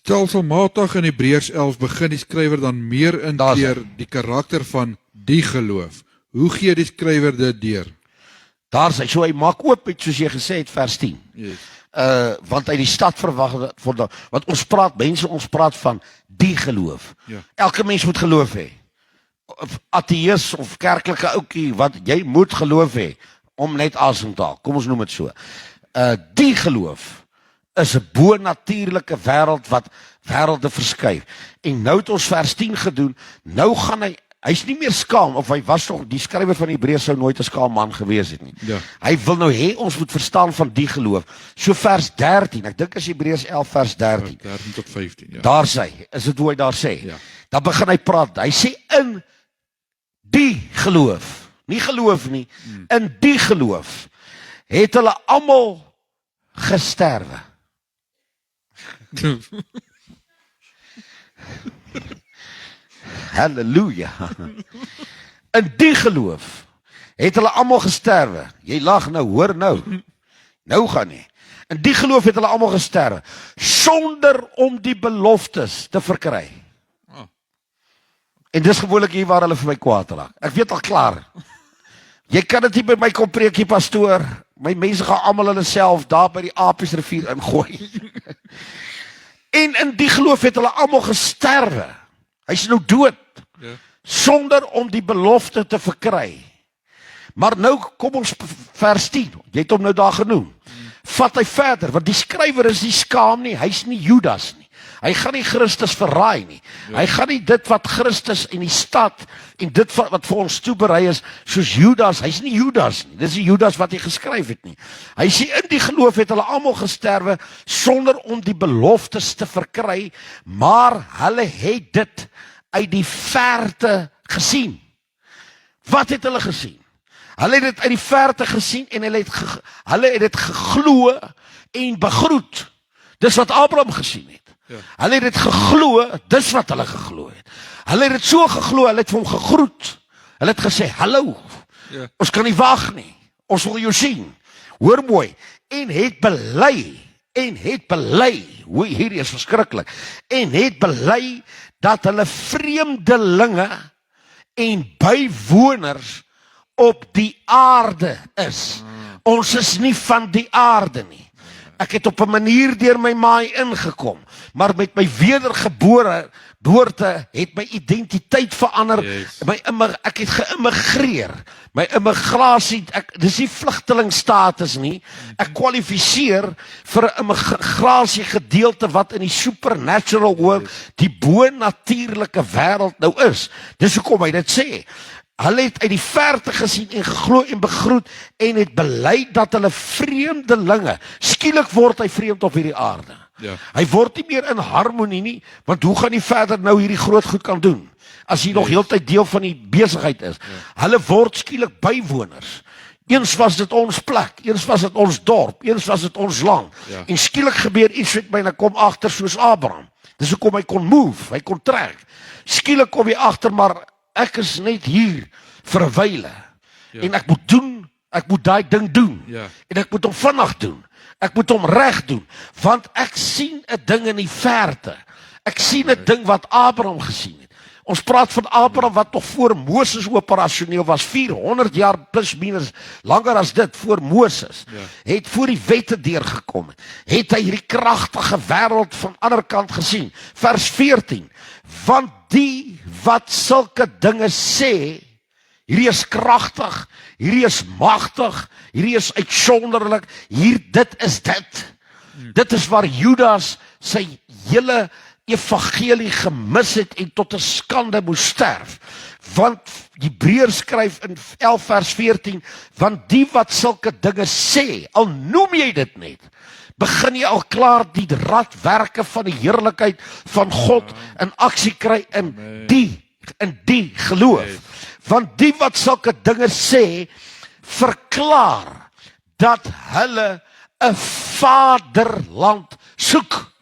Stelselmatig in Hebreërs 11 begin die skrywer dan meer inkeer die karakter van die geloof. Hoe gee die skrywer dit deur? Daar sê, so hy maak oop met, soos jy gesê het, vers 10. Yes. Want uit die stad verwag, want ons praat van die geloof. Ja. Elke mens moet geloof hê. Of ateïs of kerklike oukie, want jy moet geloof hê, om net asem te haal. Kom ons noem dit so. Die geloof is 'n bo-natuurlike wêreld wat wêrelde verskuif. En nou het ons vers 10 gedoen, nou gaan hy's nie meer skaam, of hy was toch, die skrywer van Hebreërs sou nooit 'n skaam man gewees het nie. Ja. Hy wil nou hê, ons moet verstaan van die geloof. So vers 13, ek dink as Hebreërs 11 vers 13. 13 tot 15, ja. Daar sê, is dit hoe hy daar sê? Ja. Dan begin hy praat, hy sê in die geloof, nie geloof nie, in die geloof, het hulle almal gesterwe. Halleluja. In die geloof het hulle almal gesterwe. Jy lag nou, hoor nou. Nou gaan nie. In die geloof het hulle almal gesterwe sonder om die beloftes te verkry. En dis gewoonlik hier waar hulle vir my kwaad raak. Ek weet al klaar. Jy kan dit nie by my kom preekie, pastoor. My mense gaan almal hulle self daar by die Apiesrivier ingooi. En in die geloof het hulle almal gesterwe. Hy's nou dood. Ja. Sonder om die belofte te verkry. Maar nou kom ons vers 10. Jy het hom nou daar genoem. Vat hy verder, want die skrywer is nie skaam nie, hy's nie Judas nie. Hy gaan nie Christus verraai nie. Ja. Hy gaan nie dit wat Christus en die stad en dit wat vir ons toeberei is, soos Judas, hy's nie Judas nie. Dis die Judas wat hy geskryf het nie. Hy sê in die geloof het hulle almal gesterwe sonder om die beloftes te verkry, maar hulle het dit uit die verte gesien. Wat het hulle gesien? Hulle het dit uit die verte gesien en hulle het dit geglo en begroet. Dis wat Abraham gesien het. Ja. Hulle het dit geglo, dis wat hulle geglo het. Hulle het dit so geglo, hulle het vir hom gegroet. Hulle het gesê, hallo, ja. Ons kan nie wag nie, ons wil jou sien. Hoor mooi, en het bely, hoe hierdie is verskriklik, en het bely dat hulle vreemdelinge en bywoners op die aarde is. Ons is nie van die aarde nie. Ek het op 'n manier deur my maai ingekom, maar met my wedergeboorte het my identiteit verander. Yes. Ek het geïmmigreer. My immigrasie, dis nie vlugtelingstatus nie. Ek kwalifiseer vir 'n immigrasie gedeelte wat in die supernatural world, die bo-natuurlike wêreld nou is. Dis hoekom hy dit sê. Hulle het uit die verte gesien en geglo en begroet en het bely dat hulle vreemdelinge, skielik word hy vreemd op hierdie aarde. Ja. Hy word nie meer in harmonie nie, want hoe gaan hy verder nou hierdie groot goed kan doen, as hy nog heeltyd deel van die besigheid is. Ja. Hulle word skielik bywoners. Eens was dit ons plek, eens was dit ons dorp, eens was dit ons land. Ja. En skielik gebeur iets met my en ek kom agter soos Abraham. Dis hoekom hy kon move, hy kon trek. Skielik kom hy agter, maar ek is net hier vir 'n wyle. Ja. En ek moet daai ding doen. Ja. En ek moet hom vinnig doen. Ek moet hom reg doen, want ek sien 'n ding in die verte. Ek sien 'n ding wat Abraham gesien het. Ons praat van Abraham wat nog voor Moses operasioneel was, 400 jaar plus minus, langer as dit voor Moses. Ja. Het voor die wette deurgekom. Het hy hierdie kragtige wêreld van ander kant gesien. Vers 14. Want die wat sulke dinge sê, hierdie is kragtig, hierdie is magtig, hierdie is uitsonderlik, dit is dit. Dit is waar Judas sy hele evangelie gemis het en tot 'n skande moes sterf. Want Hebreërs skryf in 11 vers 14, want die wat sulke dinge sê, al noem jy dit net, begin jy al klaar die radwerke van die heerlikheid van God in aksie kry in die geloof. Want die wat sulke dinge sê, verklaar dat hulle 'n vaderland soek.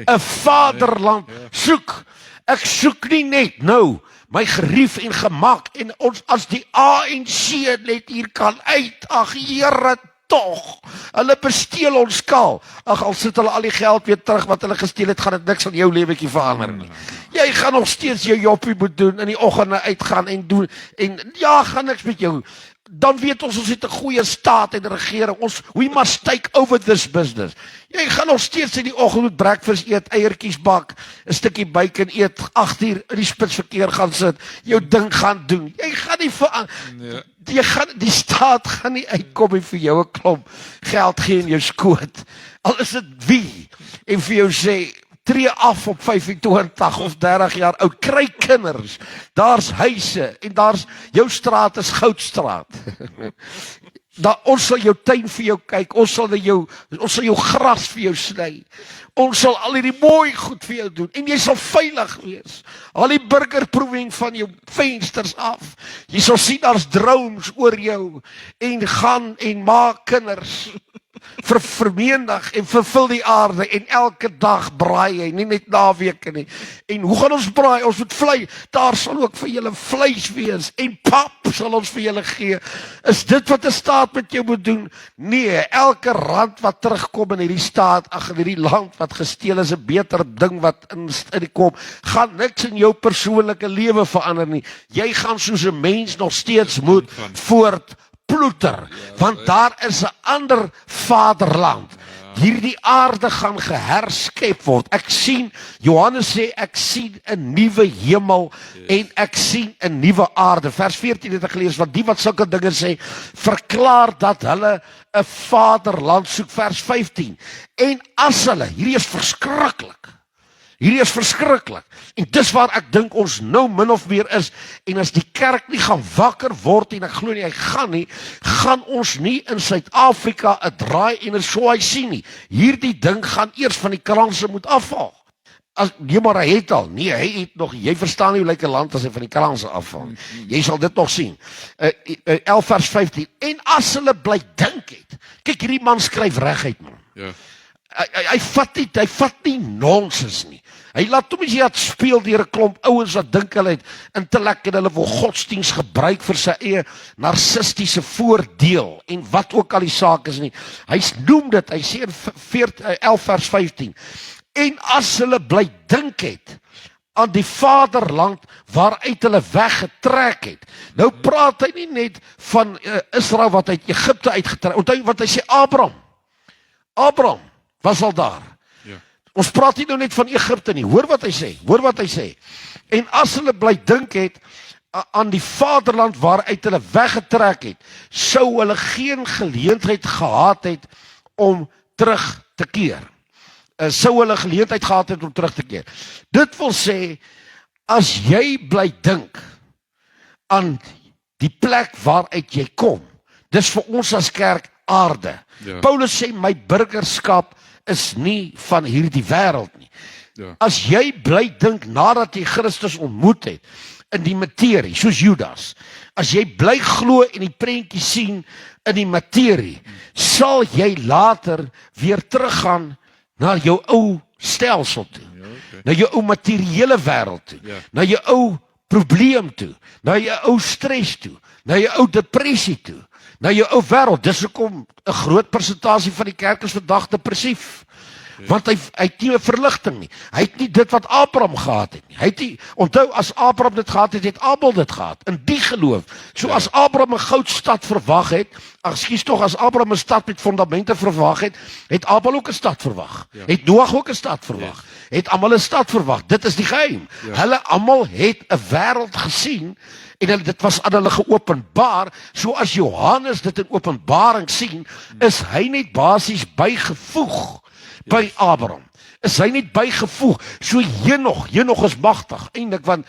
'n vaderland soek. Ek soek nie net nou my gerief en gemak en ons as die ANC net hier kan uit. Ag Here, tog. Hulle besteel ons kaal. Ag, al sit hulle al die geld weer terug wat hulle gesteel het, gaan dit niks aan jou lewetjie verander nie. Jy gaan nog steeds jou joppie moet doen, in die oggende uitgaan en doen, en ja, gaan niks met jou. Dan weet ons het 'n goeie staat en regering. We must take over this business. Jy gaan nog steeds in die oggend met breakfast eet, eiertjies bak, 'n stukkie bacon eet, 8 uur in die spitsverkeer gaan sit, jou ding gaan doen. Jy gaan nie die staat gaan nie uitkom en vir jou 'n klomp geld gee in jou skoot. Al is dit wie en vir jou sê tree af op 25 of 30 jaar oud, kry kinders, daar's huise en jou straat is Goudstraat. Ons sal jou tuin vir jou kyk, ons sal jou gras vir jou sny. Ons sal al hierdie mooi goed vir jou doen en jy sal veilig wees. Al die burgerproeving van jou vensters af. Jy sal sien daar's drones oor jou en gaan en maak kinders. Vermenig en vervul die aarde en elke dag braai hy, nie net naweke nie. En hoe gaan ons braai? Ons moet vleis. Daar sal ook vir julle vleis wees en pap sal ons vir julle gee. Is dit wat 'n staat met jou moet doen? Nee, elke rand wat terugkom in hierdie staat, in hierdie land wat gesteel is, 'n beter ding wat in die kom, gaan niks in jou persoonlike lewe verander nie. Jy gaan soos 'n mens nog steeds moet voortploeter, want daar is 'n ander vaderland. Hierdie aarde gaan geherskep word. Ek sien, Johannes sê, ek sien 'n nuwe hemel en ek sien 'n nuwe aarde. Vers 14 het ek gelees, want die wat sulke dinge sê, verklaar dat hulle 'n vaderland soek. Vers 15. En as hulle, hierdie is verskriklik. Hierdie is verskriklik. En dis waar ek dink ons nou min of meer is. En as die kerk nie gaan wakker word, en ek glo nie hy gaan nie, gaan ons nie in Suid-Afrika 'n draai en 'n swaai sien nie. Hierdie ding gaan eers van die kranse moet afval. Nee, maar hy het al. Nee, hy het nog. Jy verstaan nie hoe lyk 'n land as hy van die kranse afval. Jy sal dit nog sien. 11 vers 15. En as hulle bly dink het. Kyk, hierdie man skryf reguit, man. Ja. Hy vat nie nonsens nie. Hy laat toe mens jy het speel deur 'n klomp ouens wat dink hulle het intellek en hulle wil godsdiens gebruik vir sy eie narcistiese voordeel en wat ook al die saak is nie. Hy noem dit, hy sê in 11 vers 15. En as hulle bly dink het aan die vaderland waaruit hulle weggetrek het. Nou praat hy nie net van Israel wat uit Egipte uitgetrek. Onthou wat hy sê, Abraham was al daar. Ja. Ons praat nie nou net van Egipte nie. Hoor wat hy sê. En as hulle bly dink het aan die vaderland waaruit hulle weggetrek het, sou hulle geen geleentheid gehad het om terug te keer. Dit wil sê, as jy bly dink aan die plek waaruit jy kom, dis vir ons as kerk aarde. Ja. Paulus sê, my burgerskap is nie van hierdie wêreld nie. Ja. As jy bly dink nadat jy Christus ontmoet het, in die materie, soos Judas, as jy bly glo en die prentjie sien in die materie, sal jy later weer teruggaan na jou ou stelsel toe, na jou ou materiële wêreld toe, na jou ou probleem toe, na jou ou stres toe, na jou ou depressie toe, na jou ou wêreld. Dis hoekom 'n groot persentasie van die kerk is vandag depressief. Want hy het nie 'n verligting nie. Hy het nie dit wat Abraham gehad het nie. Hy het nie, onthou, as Abraham dit gehad het, het Abel dit gehad. In die geloof. So as Abraham 'n goudstad verwag het, as Abraham 'n stad met fondamente verwag het, het Abel ook 'n stad verwag. Het Noag ook 'n stad verwag. Het almal 'n stad verwag. Dit is die geheim. Hulle almal het 'n wêreld gesien en dit was aan hulle geopenbaar. So as Johannes dit in Openbaring sien, is hy net basies bygevoeg by Abraham. Is hy net bygevoeg. So Henog is magtig eintlik, want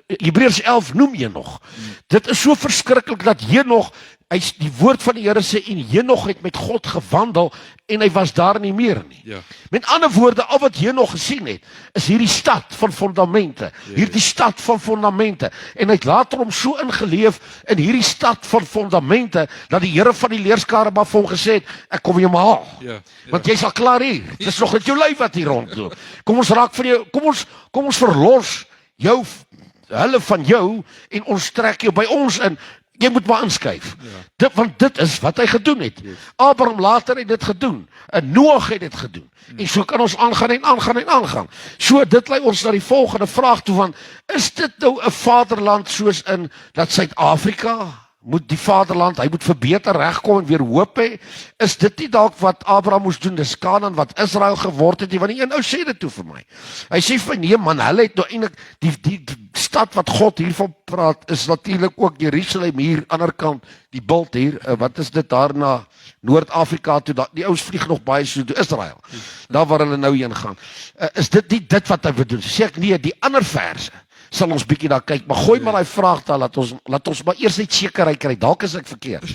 Hebreërs 11 noem Henog. Dit is so verskriklik dat Henog, die woord van die Here sê, en Henog het met God gewandel en hy was daar nie meer nie. Ja. Met ander woorde, al wat Henog gesien het, is hierdie stad van fondamente, hierdie stad van fondamente, en hy het later hom so ingeleef in hierdie stad van fondamente, dat die Here van die leerskare maar vir hom gesê het, ek kom jou maar haal, want jy's al klaar hier, dit is nog net jou lyf wat hier rondloop, kom ons raak van jou, kom ons verlos jou, hulle van jou, en ons trek jou by ons in. Jy moet maar inskuif. Want dit is wat hy gedoen het. Abraham later het dit gedoen. En Noag het dit gedoen. En so kan ons aangaan en aangaan en aangaan. So dit lei ons na die volgende vraag toe van, is dit nou 'n vaderland soos in dat Suid-Afrika moet die vaderland, hy moet verbeter regkom en weer hoop hê? Is dit nie dalk wat Abraham moes doen, dis Kanaan wat Israel geword het nie? Want die een ou sê dit toe vir my. Hy sê vir nee man, hulle het nou eintlik die stad wat God hiervan praat is natuurlik ook Jerusalem hier ander kant, die bult hier, wat is dit daar na Noord-Afrika toe, die ouens vlieg nog baie so toe Israel. Daar waar hulle nou heen gaan. Is dit nie dit wat hy wil doen? Sê ek nee, die ander verse sal ons bietjie daar kyk, maar gooi maar daai vraag daar, laat ons maar eers net sekerheid kry. Dalk is ek verkeerd.